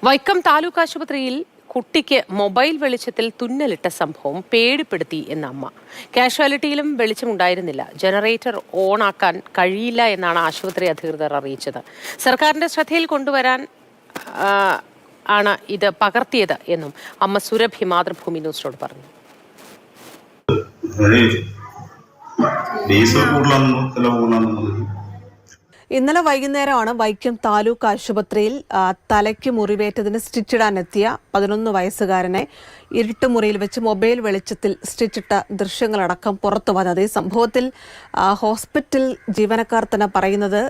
വൈക്കം താലൂക്ക് ആശുപത്രിയിൽ കുട്ടിക്ക് മൊബൈൽ വെളിച്ചത്തിൽ തുന്നലിട്ട സംഭവം പേടിപ്പെടുത്തി എന്ന അമ്മ. കാഷ്വാലിറ്റിയിലും വെളിച്ചമുണ്ടായിരുന്നില്ല. ജനറേറ്റർ ഓണാക്കാൻ കഴിയില്ല എന്നാണ് ആശുപത്രി അധികൃതർ അറിയിച്ചത്. സർക്കാരിന്റെ ശ്രദ്ധയിൽ കൊണ്ടുവരാൻ ആണ് ഇത് പകർത്തിയത് എന്നും അമ്മ സുരഭി മാതൃഭൂമി ന്യൂസിനോട് പറഞ്ഞു. ഇന്നലെ വൈകുന്നേരമാണ് വൈക്കം താലൂക്ക് ആശുപത്രിയിൽ തലയ്ക്ക് മുറിവേറ്റതിന് സ്റ്റിച്ചിടാനെത്തിയ 11 വയസ്സുകാരനെ ഇരുട്ടുമുറിയിൽ വെച്ച് മൊബൈൽ വെളിച്ചത്തിൽ സ്റ്റിച്ചിട്ട ദൃശ്യങ്ങളടക്കം പുറത്തു വന്നത്. ഈ സംഭവത്തിൽ ഹോസ്പിറ്റൽ ജീവനക്കാർ തന്നെ പറയുന്നത്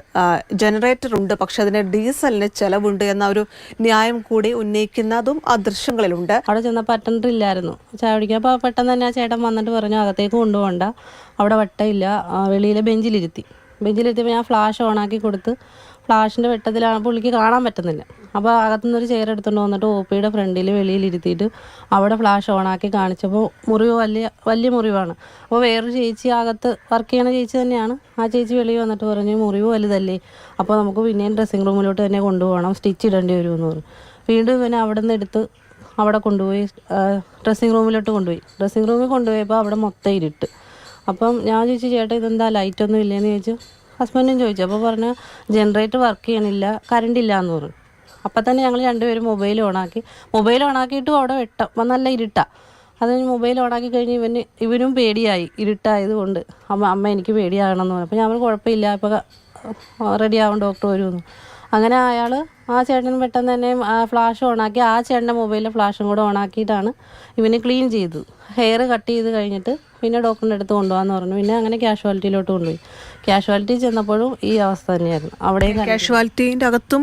ജനറേറ്റർ ഉണ്ട്, പക്ഷെ അതിന് ഡീസലിന് ചെലവുണ്ട് എന്ന ഒരു ന്യായം കൂടി ഉന്നയിക്കുന്നതും ആ ദൃശ്യങ്ങളിലുണ്ട്. അവിടെ ചെന്നപ്പോൾ അറ്റൻഡർ ഇല്ലായിരുന്നു. ചായ കുടിക്കാൻ അപ്പോൾ പെട്ടെന്ന് തന്നെ ആ ചേട്ടൻ വന്നിട്ട് പറഞ്ഞു അകത്തേക്ക് കൊണ്ടുപോകണ്ട, അവിടെ വട്ടമില്ല, വെളിയിലെ ബെഞ്ചിലിരുത്തിയപ്പോൾ ഞാൻ ഫ്ലാഷ് ഓണാക്കി കൊടുത്ത് ഫ്ലാഷിൻ്റെ വെട്ടത്തിലാണ് പുള്ളിക്ക് കാണാൻ പറ്റുന്നില്ല. അപ്പോൾ അകത്തുനിന്നൊരു ചെയർ എടുത്തുകൊണ്ട് വന്നിട്ട് OPയുടെ ഫ്രണ്ടിൽ വെളിയിലിരുത്തിയിട്ട് അവിടെ ഫ്ലാഷ് ഓണാക്കി കാണിച്ചപ്പോൾ മുറിവ് വലിയ മുറിവാണ്. അപ്പോൾ വേറൊരു ചേച്ചി അകത്ത് വർക്ക് ചെയ്യണ ചേച്ചി തന്നെയാണ്. ആ ചേച്ചി വെളിയിൽ വന്നിട്ട് പറഞ്ഞു മുറിവ് വലുതല്ലേ, അപ്പോൾ നമുക്ക് പിന്നെയും ഡ്രസ്സിംഗ് റൂമിലോട്ട് തന്നെ കൊണ്ടുപോകണം, സ്റ്റിച്ച് ഇടേണ്ടി വരുമെന്ന് പറഞ്ഞു. വീണ്ടും ഇവനെ അവിടെ നിന്ന് എടുത്ത് അവിടെ കൊണ്ടുപോയി ഡ്രസ്സിംഗ് റൂമിലോട്ട് കൊണ്ടുപോയി. ഡ്രസ്സിംഗ് റൂമിൽ കൊണ്ടുപോയപ്പോൾ അവിടെ മൊത്തം ഇരുട്ട്. അപ്പം ഞാൻ ചോദിച്ചു ചേട്ടാ ഇതെന്താ ലൈറ്റൊന്നും ഇല്ലയെന്ന് ചോദിച്ചു. ഹസ്ബൻഡും ചോദിച്ചു. അപ്പോൾ പറഞ്ഞു ജനറേറ്റർ വർക്ക് ചെയ്യണില്ല, കറണ്ട് ഇല്ല എന്ന് പറഞ്ഞു. അപ്പം തന്നെ ഞങ്ങൾ രണ്ടുപേരും മൊബൈൽ ഓണാക്കിയിട്ടും അവിടെ നല്ല ഇരുട്ടാണ്. അത് മൊബൈൽ ഓണാക്കി കഴിഞ്ഞ് ഇവനും പേടിയായി, ഇരുട്ടായത് കൊണ്ട്. അമ്മ എനിക്ക് പേടിയാകണമെന്ന് പറഞ്ഞു. അപ്പോൾ ഞാൻ കുഴപ്പമില്ല, ഇപ്പോൾ റെഡി ആവും, ഡോക്ടർ വരുമെന്ന്. അങ്ങനെ അയാൾ ആ ചേട്ടൻ പെട്ടെന്ന് തന്നെ ഫ്ലാഷ് ഓണാക്കി ആ ചേട്ടൻ്റെ മൊബൈലിലെ ഫ്ലാഷും കൂടെ ഓണാക്കിയിട്ടാണ് ഇവന് ക്ലീൻ ചെയ്തത്. ഹെയർ കട്ട് ചെയ്ത് കഴിഞ്ഞിട്ട് പിന്നെ ഡോക്ടറിൻ്റെ അടുത്ത് കൊണ്ടുപോകാമെന്ന് പറഞ്ഞു. പിന്നെ അങ്ങനെ കാഷ്വാലിറ്റിയിലോട്ട് കൊണ്ടുപോയി. കാഷ്വാലിറ്റി ചെന്നപ്പോഴും ഈ അവസ്ഥ തന്നെയായിരുന്നു. അവിടെ കാഷ്വാലിറ്റീൻ്റെ അകത്തും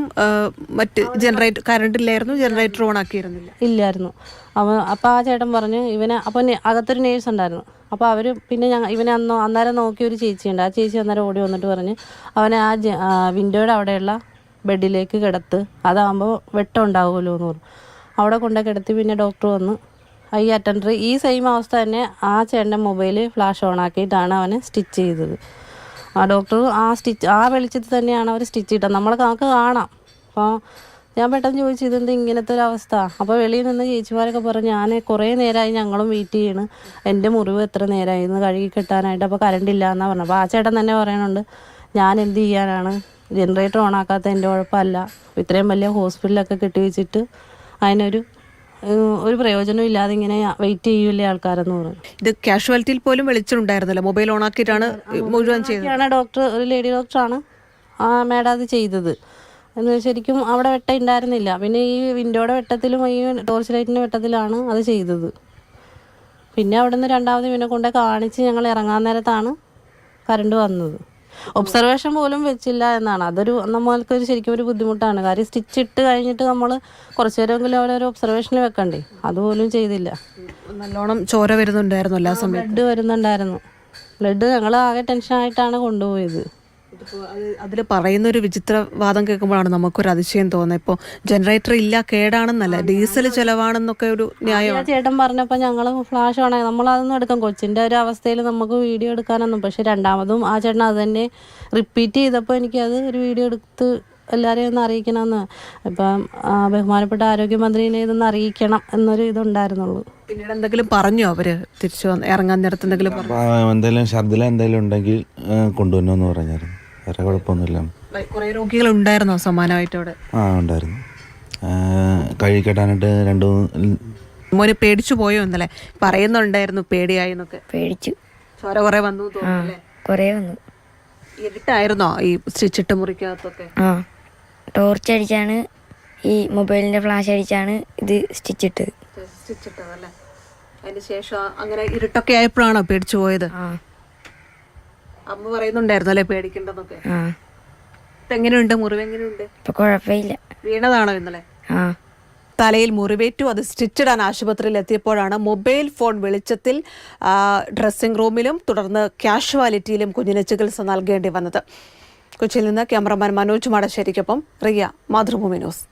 മറ്റ് ജനറേറ്റർ കറണ്ട് ഇല്ലായിരുന്നു, ജനറേറ്റർ ഓൺ ആക്കിയിരുന്നില്ല, ഇല്ലായിരുന്നു. അപ്പോൾ ആ ചേട്ടൻ പറഞ്ഞു അപ്പോൾ അകത്തൊരു നേഴ്സ് ഉണ്ടായിരുന്നു. അപ്പോൾ അവർ പിന്നെ ഇവനെ അന്നേരം നോക്കിയ ഒരു ചേച്ചിയുണ്ട്. ആ ചേച്ചി അന്നേരം ഓടി വന്നിട്ട് പറഞ്ഞ് അവനെ ആ വിൻഡോയുടെ അവിടെയുള്ള ബെഡിലേക്ക് കിടത്ത്, അതാകുമ്പോൾ വെട്ടം ഉണ്ടാവുമല്ലോ എന്ന് പറഞ്ഞു. അവിടെ കൊണ്ടു കിടത്തി. പിന്നെ ഡോക്ടർ വന്ന് ഈ അറ്റൻഡർ ഈ സെയിം അവസ്ഥ തന്നെ ആ ചേട്ടൻ്റെ മൊബൈൽ ഫ്ലാഷ് ഓൺ ആക്കിയിട്ടാണ് അവനെ സ്റ്റിച്ച് ചെയ്തത്. ആ ഡോക്ടർ ആ വെളിച്ചത്തിൽ തന്നെയാണ് അവർ സ്റ്റിച്ച് ഇട്ടത്. നമുക്ക് കാണാം. അപ്പോൾ ഞാൻ പെട്ടെന്ന് ചോദിച്ചു ഇതെന്ത് ഇങ്ങനത്തെ ഒരു അവസ്ഥ. അപ്പോൾ വെളിയിൽ നിന്ന് ചേച്ചിമാരൊക്കെ പറഞ്ഞു ഞാൻ കുറേ നേരമായി ഞങ്ങളും വെയിറ്റ് ചെയ്യണ്, എൻ്റെ മുറിവ് എത്ര നേരമായി എന്ന് കഴുകി കിട്ടാനായിട്ട്, അപ്പോൾ കറണ്ട് ഇല്ല എന്നാണ് പറഞ്ഞത്. അപ്പോൾ ആ ചേട്ടൻ തന്നെ പറയുന്നുണ്ട് ഞാൻ എന്ത് ചെയ്യാനാണ്, ജനറേറ്റർ ഓണാക്കാത്ത എൻ്റെ കുഴപ്പമല്ല, ഇത്രയും വലിയ ഹോസ്പിറ്റലൊക്കെ കെട്ടി വെച്ചിട്ട് അതിനൊരു പ്രയോജനം ഇല്ലാതെ ഇങ്ങനെ വെയിറ്റ് ചെയ്യൂലേ ആൾക്കാരെന്ന് പറഞ്ഞു. ഇത് കാഷ്വാലിറ്റിയിൽ പോലും വെളിച്ചമുണ്ടായിരുന്നല്ലോ, മൊബൈൽ ഓണാക്കിയിട്ടാണ് മുഴുവൻ ചെയ്തത്. ഡോക്ടർ ഒരു ലേഡി ഡോക്ടറാണ് ആ മേഡം അത് ചെയ്തത്. എന്ന് ശരിക്കും അവിടെ വെട്ടം ഉണ്ടായിരുന്നില്ല. പിന്നെ ഈ വിൻഡോയുടെ വെട്ടത്തിലും ഈ ടോർച്ച് ലൈറ്റിൻ്റെ വെട്ടത്തിലാണ് അത് ചെയ്തത്. പിന്നെ അവിടെ നിന്ന് രണ്ടാമത് ഇവനെ കൊണ്ട് കാണിച്ച് ഞങ്ങൾ ഇറങ്ങാൻ നേരത്താണ് കറണ്ട് വന്നത്. ഒബ്സർവേഷൻ പോലും വെച്ചില്ല എന്നാണ്. നമ്മൾക്കൊരു ശരിക്കും ഒരു ബുദ്ധിമുട്ടാണ്. കാര്യം സ്റ്റിച്ച് ഇട്ട് കഴിഞ്ഞിട്ട് നമ്മൾ കുറച്ചു നേരമെങ്കിലും അവരൊരു ഒബ്സർവേഷനിൽ വെക്കണ്ടേ, അതുപോലും ചെയ്തില്ല. നല്ലോണം ചോര വരുന്നുണ്ടായിരുന്നു, എല്ലാ സമയം ബ്ലഡ് വരുന്നുണ്ടായിരുന്നു. ബ്ലഡ് ഞങ്ങൾ ആകെ ടെൻഷനായിട്ടാണ് കൊണ്ടുപോയത്. അതിൽ പറയുന്നൊരു വിചിത്രവാദം കേൾക്കുമ്പോഴാണ് നമുക്കൊരു അതിശയം തോന്നുന്നത്. ഇപ്പോൾ ജനറേറ്റർ ഇല്ല, കേടാണെന്നല്ല, ഡീസൽ ചെലവാണെന്നൊക്കെ ഒരു ന്യായം ചേട്ടൻ പറഞ്ഞപ്പോൾ ഞങ്ങൾ ഫ്ലാഷ് ഓണായി നമ്മളതൊന്നും എടുക്കാം. കൊച്ചിൻ്റെ ഒരു അവസ്ഥയിൽ നമുക്ക് വീഡിയോ എടുക്കാനൊന്നും. പക്ഷെ രണ്ടാമതും ആ ചേട്ടൻ അത് തന്നെ റിപ്പീറ്റ് ചെയ്തപ്പോൾ എനിക്കത് ഒരു വീഡിയോ എടുത്ത് എല്ലാവരെയും ഒന്ന് അറിയിക്കണമെന്ന്. ഇപ്പം ബഹുമാനപ്പെട്ട ആരോഗ്യമന്ത്രിനെ ഇതൊന്ന് അറിയിക്കണം എന്നൊരു ഇതുണ്ടായിരുന്നുള്ളൂ. പിന്നീട് എന്തെങ്കിലും പറഞ്ഞോ അവര് തിരിച്ചു ഇറങ്ങാൻ നേരത്ത് എന്തെങ്കിലും ഛർദില എന്തെങ്കിലും ഉണ്ടെങ്കിൽ കൊണ്ടുവന്നോന്ന് പറഞ്ഞായിരുന്നു. വേറെ കുഴപ്പമൊന്നുമില്ല. കുറേ രോഗികൾ ഉണ്ടായിരുന്നോ സമാനമായിട്ട് അവിടെ? ഉണ്ടായിരുന്നു. കഴുകിക്കെട്ടാനായിട്ട് മോന് പേടിച്ചു പോയോ ഇന്നലെ? പറയുന്നുണ്ടായിരുന്നു പേടിയായി എന്നൊക്കെ. പേടിച്ചു. ചോര കുറെ വന്നു തോന്നുന്നല്ലേ? കുറേ വന്നു. ഇരുട്ടായിരുന്നോ ഈ സ്റ്റിച്ചിട്ട് മുറിക്കകത്തൊക്കെ? ടോർച്ച് അടിച്ചാണ്, ഈ മൊബൈലിന്റെ ഫ്ലാഷ് അടിച്ചാണ് ഇത് സ്റ്റിച്ചിട്ടത്. സ്റ്റിച്ചിട്ടതല്ലേ? അതിന് ശേഷം അങ്ങനെ ഇരുട്ടൊക്കെ ആയപ്പോഴാണോ പേടിച്ചു പോയത്? അമ്മ പറയുന്നുണ്ടായിരുന്നു അല്ലേ പേടിക്കണ്ടെന്നൊക്കെ. എങ്ങനെയുണ്ട് മുറിവ്? എങ്ങനെയുണ്ട്? ഇപ്പൊ കുഴപ്പമില്ല. വീണതാണോ ഇന്നലെ? തലയിൽ മുറിവേറ്റു. അത് സ്റ്റിച്ചിടാൻ ആശുപത്രിയിൽ എത്തിയപ്പോഴാണ് മൊബൈൽ ഫോൺ വെളിച്ചത്തിൽ ഡ്രസ്സിംഗ് റൂമിലും തുടർന്ന് കാഷ്വാലിറ്റിയിലും കുഞ്ഞിന് ചികിത്സ നൽകേണ്ടി വന്നത്. കൊച്ചിയിൽ നിന്ന് ക്യാമറമാൻ മനോജ് മാടശ്ശേരിക്കൊപ്പം റിയ, മാതൃഭൂമി ന്യൂസ്.